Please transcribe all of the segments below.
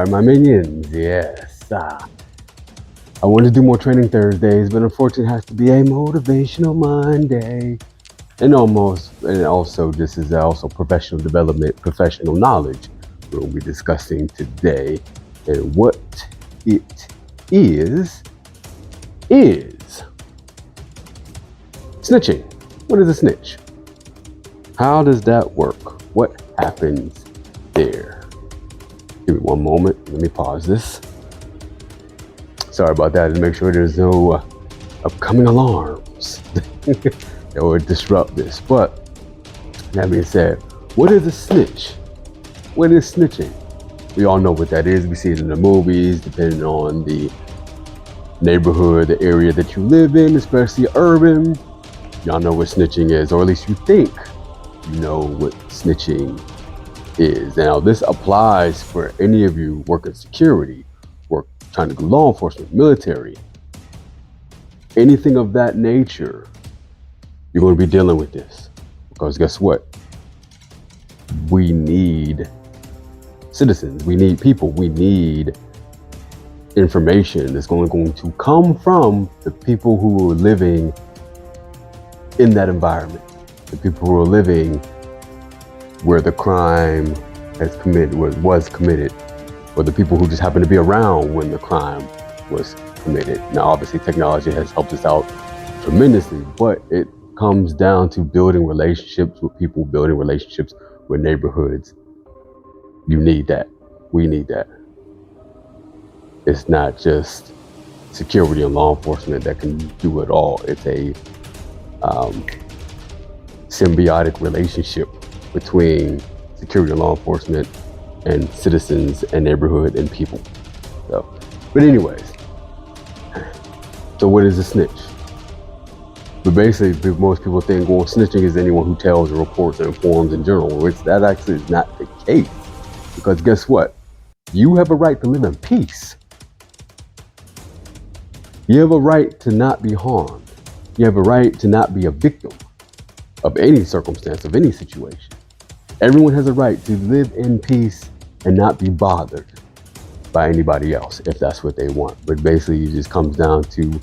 Alright, my minions, yes. I want to do more training Thursdays, but unfortunately it has to be a motivational Monday. And also this is also professional development, professional knowledge we'll be discussing today. And what it is snitching. What is a snitch? How does that work? What happens there? Give me one moment. Let me pause this. Sorry about that, and make sure there's no upcoming alarms that would disrupt this. But that being said, what is a snitch? What is snitching? We all know what that is. We see it in the movies, depending on the neighborhood, the area that you live in, especially urban. Y'all know what snitching is, or at least you think you know what snitching is. Now, this applies for any of you working security, or trying to do law enforcement, military, anything of that nature. You're going to be dealing with this, because guess what? We need citizens, we need people, we need information that's going to come from the people who are living in that environment, the people who are living where the crime was committed, or the people who just happen to be around when the crime was committed. Now, obviously, technology has helped us out tremendously, but it comes down to building relationships with people, building relationships with neighborhoods. You need that. We need that. It's not just security and law enforcement that can do it all. It's a symbiotic relationship between security and law enforcement and citizens and neighborhood and people. So, but anyways, so what is a snitch? But basically, most people think, well, snitching is anyone who tells or reports or informs in general, which that actually is not the case. Because guess what? You have a right to live in peace. You have a right to not be harmed. You have a right to not be a victim of any circumstance, of any situation. Everyone has a right to live in peace and not be bothered by anybody else if that's what they want. But basically, it just comes down to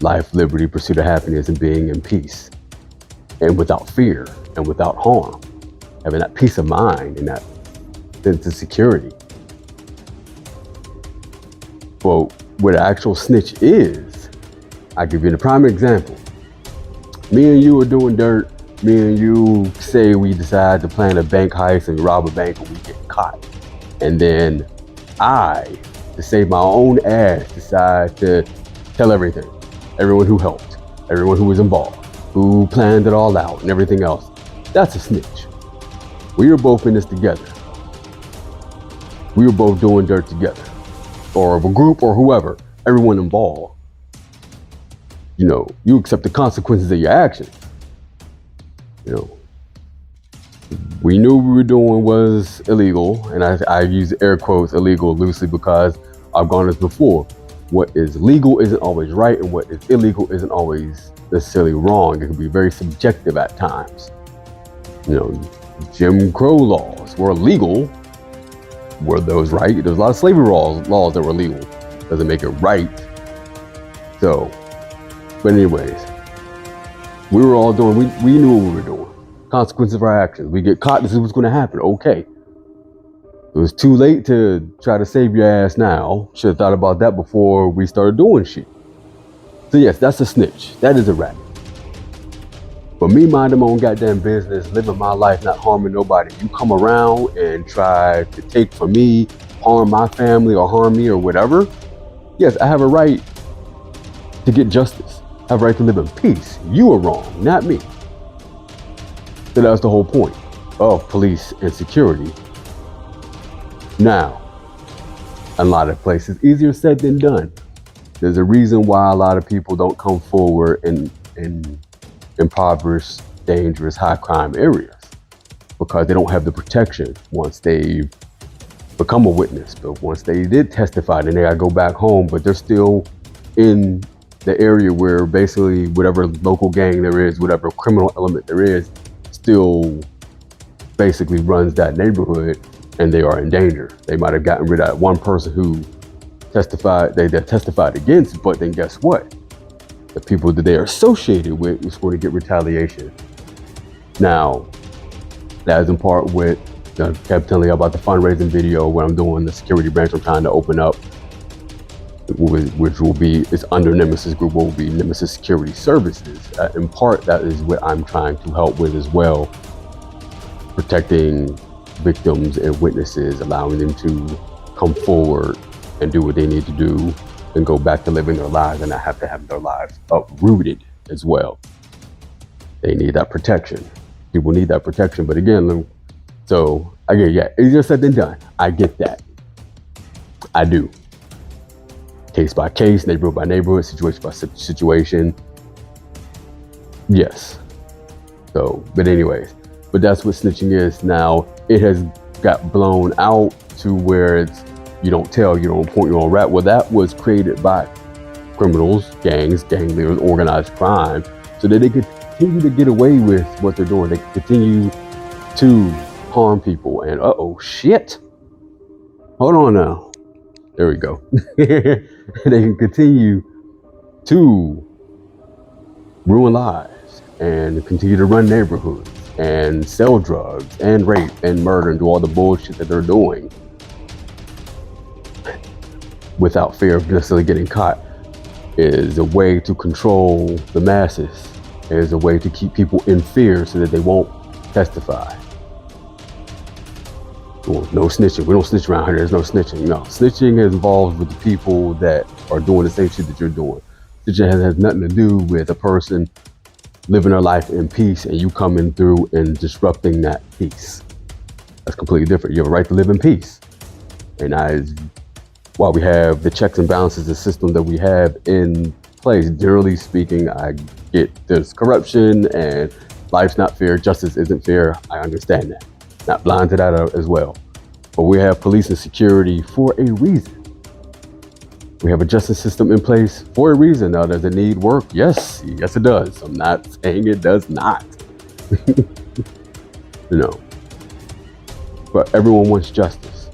life, liberty, pursuit of happiness, and being in peace and without fear and without harm, having that peace of mind and that sense of security. Well, what an actual snitch is, I'll give you a prime example. Me and you are doing dirt. Me and you say we decide to plan a bank heist and rob a bank, and we get caught. And then I, to save my own ass, decide to tell everything. Everyone who helped, everyone who was involved, who planned it all out and everything else. That's a snitch. We are both in this together. We were both doing dirt together. Or of a group or whoever, everyone involved. You know, you accept the consequences of your actions. You know, we knew what we were doing was illegal, and I use air quotes illegal loosely because I've gone this before. What is legal isn't always right, and what is illegal isn't always necessarily wrong. It can be very subjective at times. You know, Jim Crow laws were legal. Were those right? There's a lot of slavery laws that were legal. Doesn't make it right. So, but anyways, we were all doing, we knew what we were doing. Consequences of our actions. We get caught, this is what's going to happen. Okay. It was too late to try to save your ass now. Should have thought about that before we started doing shit. So yes, that's a snitch. That is a rat. But me minding my own goddamn business, living my life, not harming nobody. You come around and try to take from me, harm my family or harm me or whatever. Yes, I have a right to get justice. I have a right to live in peace. You are wrong, not me. So that's the whole point of police and security. Now, a lot of places, easier said than done. There's a reason why a lot of people don't come forward in impoverished, dangerous, high crime areas, because they don't have the protection once they've become a witness. But once they did testify, then they gotta go back home, but they're still in the area where basically whatever local gang there is, whatever criminal element there is, still basically runs that neighborhood, and they are in danger. They might have gotten rid of that one person who they testified against, but then guess what? The people that they are associated with is going to get retaliation. Now, that is in part with, I kept telling you about the fundraising video where I'm doing the security branch I'm trying to open up, which will be, it's under Nemesis Group, will be Nemesis Security Services. In part, that is what I'm trying to help with as well, protecting victims and witnesses, allowing them to come forward and do what they need to do and go back to living their lives and not have to have their lives uprooted as well. They need that protection. People need that protection. But again, so I get, yeah, easier said than done. I get that. I do. Case by case, neighborhood by neighborhood, situation by situation. Yes. So, but anyways, but that's what snitching is now. It has got blown out to where it's, you don't tell, you don't point, you don't rap. Well, that was created by criminals, gangs, gang leaders, organized crime, so that they could continue to get away with what they're doing. They continue to harm people. And shit. Hold on now. There we go. They can continue to ruin lives and continue to run neighborhoods and sell drugs and rape and murder and do all the bullshit that they're doing without fear of necessarily getting caught. Is a way to control the masses. Is a way to keep people in fear so that they won't testify. Well, no snitching. We don't snitch around here. There's no snitching. No, snitching is involved with the people that are doing the same shit that you're doing. Snitching has nothing to do with a person living their life in peace and you coming through and disrupting that peace. That's completely different. You have a right to live in peace. And that is why we have the checks and balances, the system that we have in place. Generally speaking, I get there's corruption and life's not fair, justice isn't fair. I understand that. Not blind to that as well. But we have police and security for a reason. We have a justice system in place for a reason. Now, does it need work? Yes, it does. I'm not saying it does not. But everyone wants justice.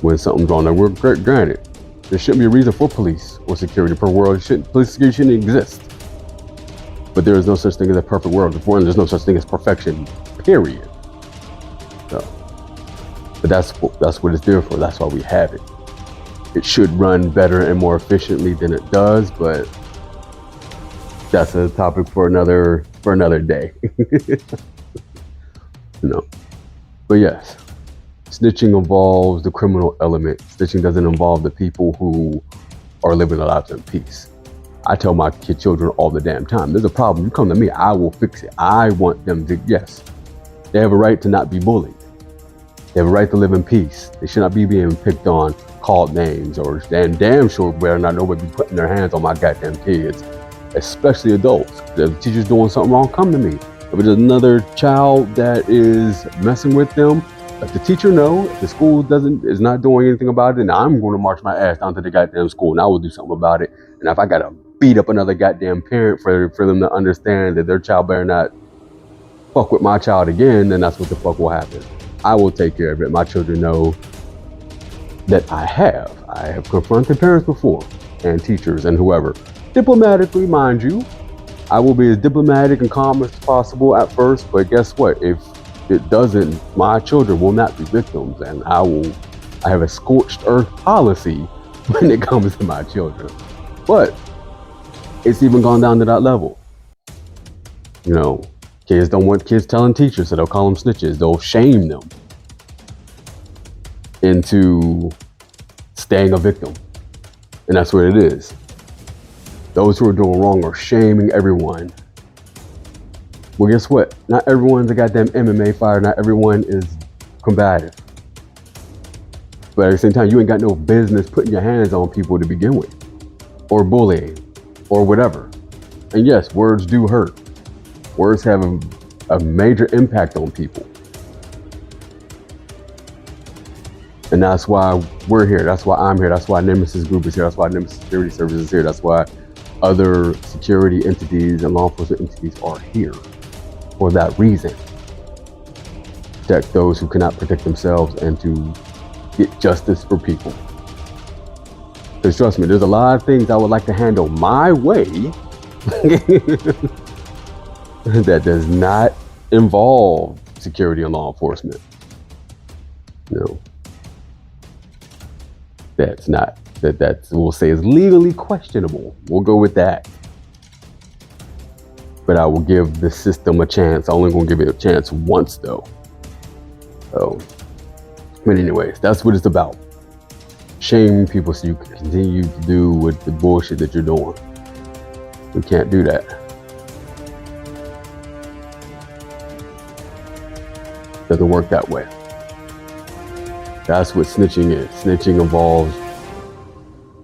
When something's wrong, now we're granted, there shouldn't be a reason for police or security per world. Police security shouldn't exist. But there is no such thing as a perfect world. There's no such thing as perfection, period. So, but that's what it's there for. That's why we have it. It should run better and more efficiently than it does, but that's a topic for another day. But yes. Snitching involves the criminal element. Snitching doesn't involve the people who are living their lives in peace. I tell my children all the damn time, there's a problem, you come to me, I will fix it. I want them to, yes, they have a right to not be bullied. They have a right to live in peace. They should not be being picked on, called names, or damn sure better not nobody be putting their hands on my goddamn kids, especially adults. If the teacher's doing something wrong, come to me. If there's another child that is messing with them, if the teacher knows, if the school is not doing anything about it, then I'm going to march my ass down to the goddamn school and I will do something about it. And if I got to beat up another goddamn parent for them to understand that their child better not fuck with my child again, then that's what the fuck will happen. I will take care of it. My children know that I have confronted parents before and teachers and whoever. Diplomatically, mind you. I will be as diplomatic and calm as possible at first, but guess what? If it doesn't, my children will not be victims, and I have a scorched earth policy when it comes to my children. But it's even gone down to that level. Kids don't want kids telling teachers, so they'll call them snitches. They'll shame them into staying a victim. And that's what it is. Those who are doing wrong are shaming everyone. Well, guess what? Not everyone's a goddamn MMA fighter. Not everyone is combative. But at the same time, you ain't got no business putting your hands on people to begin with, or bullying, or whatever. And yes, words do hurt. Words have a major impact on people. And that's why we're here. That's why I'm here. That's why Nemesis Group is here. That's why Nemesis Security Services is here. That's why other security entities and law enforcement entities are here. For that reason. protect those who cannot protect themselves and to get justice for people. Because trust me, there's a lot of things I would like to handle my way that does not involve security and law enforcement. No. That's not, that's, we'll say is legally questionable. We'll go with that. But I will give the system a chance. I'm only gonna give it a chance once though. So, but anyways, that's what it's about. Shaming people so you can continue to do with the bullshit that you're doing. We can't do that. Doesn't work that way. That's what snitching is. Snitching involves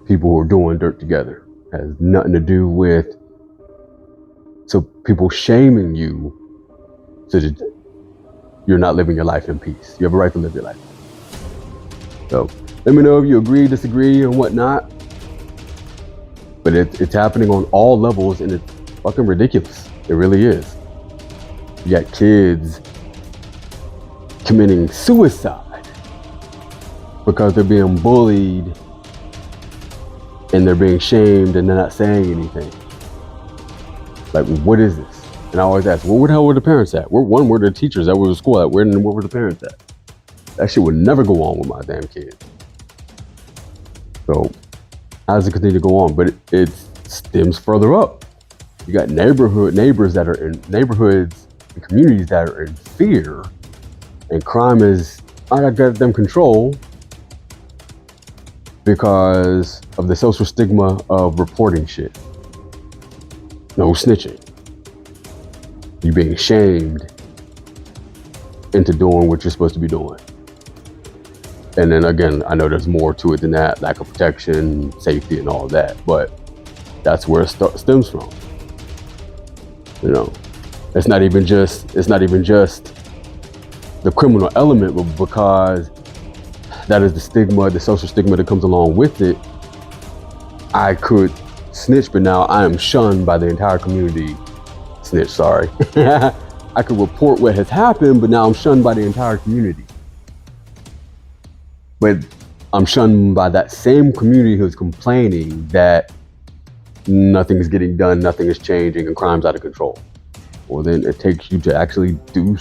people who are doing dirt together. It has nothing to do with so people shaming you so that you're not living your life in peace. You have a right to live your life. So let me know if you agree, disagree, and whatnot. But it's happening on all levels, and it's fucking ridiculous. It really is. You got kids committing suicide because they're being bullied and they're being shamed and they're not saying anything. Like, what is this? And I always ask, well, where the hell were the parents at? Where the teachers at? Where was the school at? Where were the parents at? That shit would never go on with my damn kids. So, how does it continue to go on? But it stems further up. You got neighbors that are in neighborhoods and communities that are in fear, and crime is out of goddamn control because of the social stigma of reporting shit. No snitching. You being shamed into doing what you're supposed to be doing. And then again, I know there's more to it than that, lack of protection, safety, and all that, but that's where it stems from. You know, it's not even just the criminal element, but because that is the stigma, the social stigma that comes along with it. I could snitch, but now I am shunned by the entire community. Snitch, sorry. I could report what has happened, but now I'm shunned by the entire community. But I'm shunned by that same community who's complaining that nothing is getting done, nothing is changing, and crime's out of control. Well, then it takes you to actually do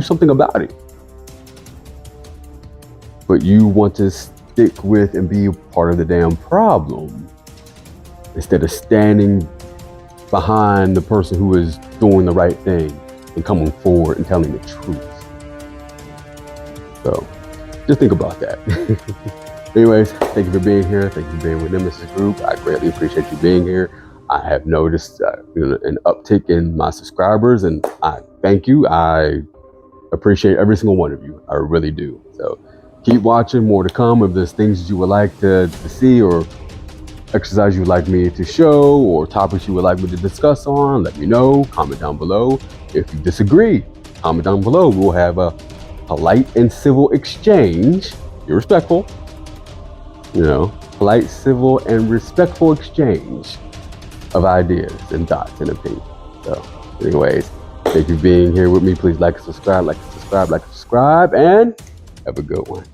something about it. But you want to stick with and be part of the damn problem instead of standing behind the person who is doing the right thing and coming forward and telling the truth. So just think about that. Anyways, thank you for being here. Thank you for being with Nemesis Group. I greatly appreciate you being here. I have noticed an uptick in my subscribers, and I thank you. I appreciate every single one of you. I really do. So keep watching, more to come. If there's things you would like to see, or exercise you would like me to show, or topics you would like me to discuss on, let me know. Comment down below. If you disagree, comment down below. We'll have a polite and civil exchange. Be respectful. You know, polite, civil, and respectful exchange of ideas and thoughts and opinions. So anyways, thank you for being here with me. Please like and subscribe, and have a good one.